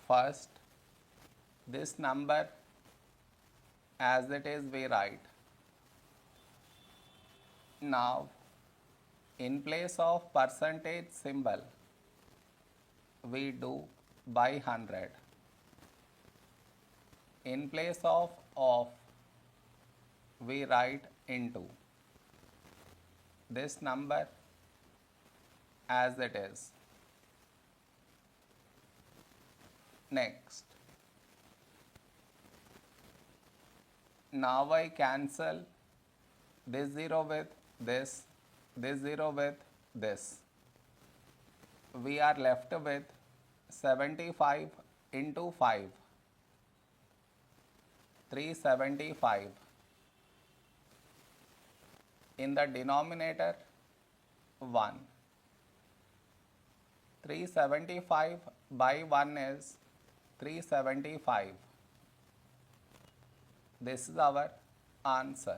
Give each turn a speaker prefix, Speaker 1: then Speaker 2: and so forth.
Speaker 1: First, this number as it is we write. Now, in place of percentage symbol, we do by 100. In place of, we write into. This number as it is. Next, now I cancel this 0 with this 0 with this. We are left with 75 into 5, 375. In the denominator, 1. 375 by 1 is 375. This is our answer.